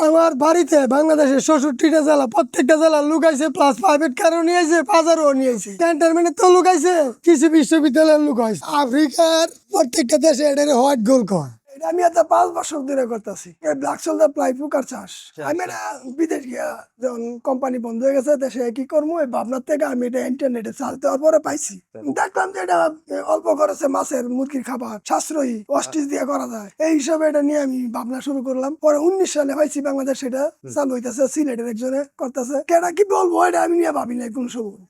আমার বাড়িতে বাংলাদেশের ৬৬টা জেলা, প্রত্যেকটা জেলা লুকাইছে, প্লাস প্রাইভেট কারও নিয়েছে, বাজারও নিয়েছে, ক্যান্টনমেন্টে তো লুকাইছে, কিছু বিশ্ববিদ্যালয়ের লুকাইছে। আফ্রিকার প্রত্যেকটা দেশে এটা হোয়াইট গোল্ড কয়। আমি এটা 5 বছর ধরে করতেছি ব্ল্যাক সোল্ডার প্লাই পোকার চাষ। আমি এটা বিদেশ গিয়া যখন কোম্পানি বন্ধ হয়ে গেছে দেশে কি করবো এই ভাবনার থেকে আমি এটা ইন্টারনেটে চাল দেওয়ার পরে পাইছি, দেখলাম যে এটা অল্প খরচে মাছের মুরগির খাবার সাশ্রয়ী, অস্টিস দিয়ে করা যায়। এই হিসাবে এটা নিয়ে আমি ভাবনা শুরু করলাম। পরে 19 সালে পাইছি বাংলাদেশ সেটা চালু হইতেছে, সিলেটের একজনে করতেছে। কেটা কি বলবো এটা আমি নিয়ে ভাবি নাই কোন সময়,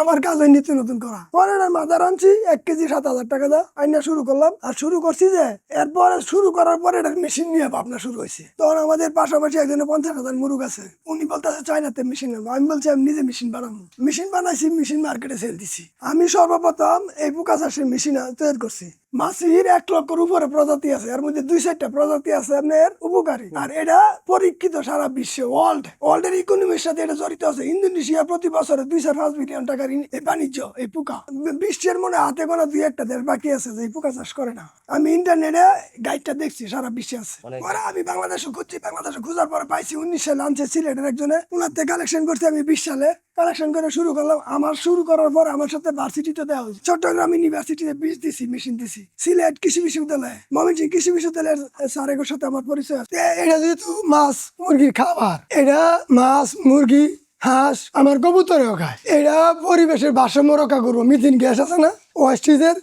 আমার কাজ হয় নিত্য নতুন করা। পরে এটা মাদার আনছি 1 কেজি 7,000 টাকা দা আইনা শুরু করলাম। আর শুরু করছি যে এরপরে শুরু করার পরে এটা মেশিন নিয়ে ভাবনা শুরু হয়েছে। তখন আমাদের পাশাপাশি একজনে 50,000 মুরগ আছে, উনি বলতেছে চায়নাতে মেশিন নেবো। আমি বলছি আমি নিজে মেশিন বানাবো। মেশিন বানাইছি, মেশিন মার্কেটে সেল দিছি। আমি সর্বপ্রথম এই পোকা চাষের মেশিন তৈরি করছি। মাছির 1 লক্ষের উপরে প্রজাতি আছে, এর মধ্যে 2-4টা প্রজাতি আছে আপনার উপকারী। আর এটা পরীক্ষিত সারা বিশ্বে, ওয়ার্ল্ডের ইকোনমির সাথে এটা জড়িত আছে। ইন্দোনেশিয়া প্রতি বছরে 2-5 বিলিয়ন টাকার এই বাণিজ্য এই পোকা। বিশ্বের মনে হাতে গোনা 2-1টা দেশ বাকি আছে যে এই পোকা চাষ করে না। আমি ইন্টারনেটে গাইডটা দেখছি, সারা বিশ্বে আছে। পরে আমি বাংলাদেশে খুঁজছি, বাংলাদেশে খোঁজার পরে পাইছি 19 সালে আনছে সিলেটের একজনে, ওনার থেকে কালেকশন করছি। আমি 20 সালে কালেকশন করে শুরু করলাম। আমার শুরু করার পর আমার সাথে ভার্সিটিতে দেওয়া হয়েছে, চট্টগ্রাম ইউনিভার্সিটিতে বীজ দিছি, মেশিন দিছি। সিলেট কৃষি বিশ্ববিদ্যালয়, ময়মনসিংহ কৃষি বিশ্ববিদ্যালয়ের স্যারের সাথে আমার পরিচয় আছে। এটা যেহেতু মাছ মুরগির খাবার, এটা মাছ মুরগি হাঁস আমার কবুতরেও খায়। এটা পরিবেশের ভারসাম্য রক্ষা করবো। মিথেন গ্যাস আছে না ওয়াস্টিজের,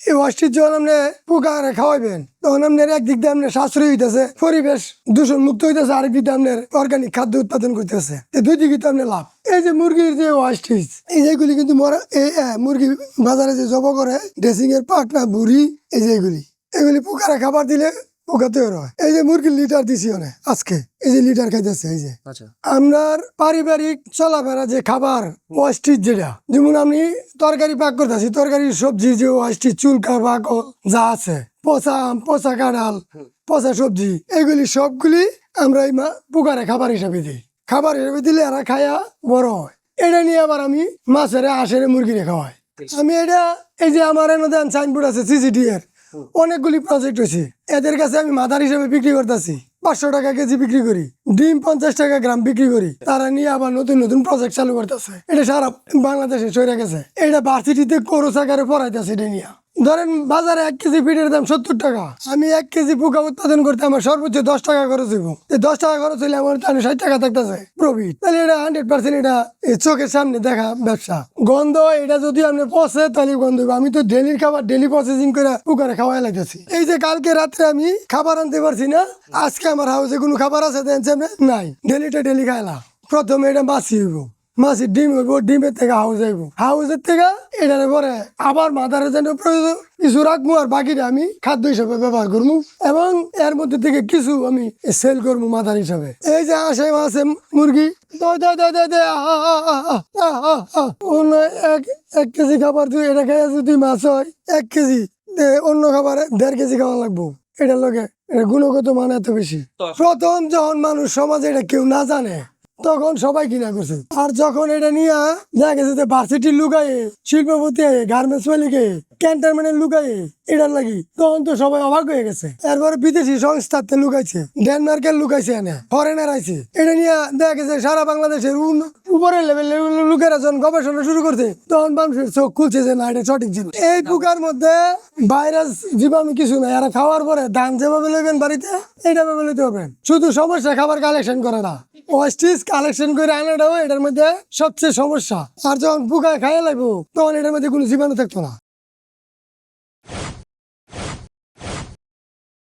এই ওয়াস্টিজ যখন আপনি পোকারে খাওয়াইবেন তখন আপনার একদিক দিয়ে আপনার সাশ্রয় হইতেছে, পরিবেশ দূষণ মুক্ত হইতেছে, আরেক দিক দিয়ে আপনার অর্গানিক খাদ্য উৎপাদন করতেছে। দুই দিকে তো আপনার লাভ। এই যে মুরগির যে ওয়াস্টিজ, এই যেগুলি কিন্তু মুরগি বাজারে যে জব করে ড্রেসিং এর পাকনা বুড়ি, এই যে এগুলি পোকারে খাবার দিলে পোকা তৈরি হয়। এই যে মুরগির লিটার দিছি অনেক আজকে, এই যে লিটার খাইতেছে। এই যে আপনার পারিবারিক চলাফেরা যে খাবার ওয়াস্টিজ, যেটা যেমন আমি তরকারি পাক করতেছি, তরকারির সবজি যে ওয়াস্টিজ, চুলকা বাকল যা আছে, পচা আম, পচা কাঁঠাল, পচা সবজি, এগুলি সবগুলি আমরা এই পোকারে খাবার হিসাবে দিই। খাবার হিসাবে দিলে এরা খায়া বড় হয়। এটা নিয়ে আবার আমি মাছের হাঁসের মুরগিরে খাওয়াই। আমি এটা এই যে আমার এনে দেন সাইনবোর্ড আছে সিসিডি এর, অনেকগুলি প্রজেক্ট হয়েছে। এদের কাছে আমি মাদার হিসেবে বিক্রি করতেছি, 500 টাকা কেজি বিক্রি করি, ডিম 50 টাকা গ্রাম বিক্রি করি। তারা নিয়ে আবার নতুন নতুন প্রজেক্ট চালু করতেছে। এটা সারা বাংলাদেশে চলে গেছে। এটা ভার্সিটিতে কোর্স আকারে পড়াইতেছে। এটা নিয়ে ধরেন বাজারে 1 কেজি ফিটের দাম 70 টাকা। আমি 1 কেজি পোকা উৎপাদন করতে আমার সর্বোচ্চ 10 টাকা খরচ হইব। 10 টাকা খরচ হইলে আমার 60 টাকা থাকতেছে প্রফিট। তাহলে এটা 100% এটা চোখের সামনে দেখা ব্যবসা। গন্ধ এটা যদি আপনি পচে তাহলে গন্ধ হইব। আমি তো ডেলির খাবার ডেলি প্রসেসিং করে পোকারে খাওয়াই লাগতেছি। এই যে কালকে রাত্রে আমি খাবার আনতে পারছি না, আজকে আমার হাউসে কোনো খাবার আছে নাই, ডেলিটা ডেলি খাইলাম। প্রথমে এটা মাছি হইব, মাছের ডিম হইব, ডিমের থেকে হাউস আইব, হাউসের থেকে এটার পরে আবার মাদারের জন্য প্রয়োজন কিছু রাখবো, আর বাকিটা আমি খাদ্য হিসাবে ব্যবহার করবো, এবং এর মধ্যে থেকে কিছু আমি সেল করবো মাদার হিসাবে। এই যে আসে মাছে মুরগি 1 কেজি খাবার তুই এটা খাই যদি মাছ হয় 1 কেজি, অন্য খাবারে 1.5 কেজি খাওয়া লাগবো। এটার লোকে এটা গুণগত মান এত বেশি। প্রথম যখন মানুষ সমাজে এটা কেউ না জানে তখন সবাই কিনা করছে। আর যখন এটা নিয়ে দেখা গেছে যে ভার্সিটির লুকায়ে, শিল্পপতি গার্মেন্টস মালিকে, ক্যান্টনমেন্টের লুকায়ে এটার লাগি, তখন তো সবাই অবাক হয়ে গেছে। এরপরে বিদেশি সংস্থাতে লুকাইছে, ডেনমার্কের লুকাইছে, এনে ফরেনার আইছে। এটা নিয়ে দেখা গেছে সারা বাংলাদেশের উপরের লেভেলের লোকেরা যখন গবেষণা শুরু করছে তখন মানুষের চোখ খুলছে যে না এটা সঠিক জিনিস। এই পোকার মধ্যে ভাইরাস জীবাণু কিছু নাই। এরা খাওয়ার পরে ধান যেভাবে লইবেন বাড়িতে এটা ভাবে লইতে পারবেন। শুধু সমস্যা খাবার কালেকশন করে না, ওয়াস্টিজ কালেকশন করে আনাটাও এটার মধ্যে সবচেয়ে সমস্যা। আর যখন পোকা খাইয়ে লাগবো তখন এটার মধ্যে কোনো জীবাণু থাকতো না।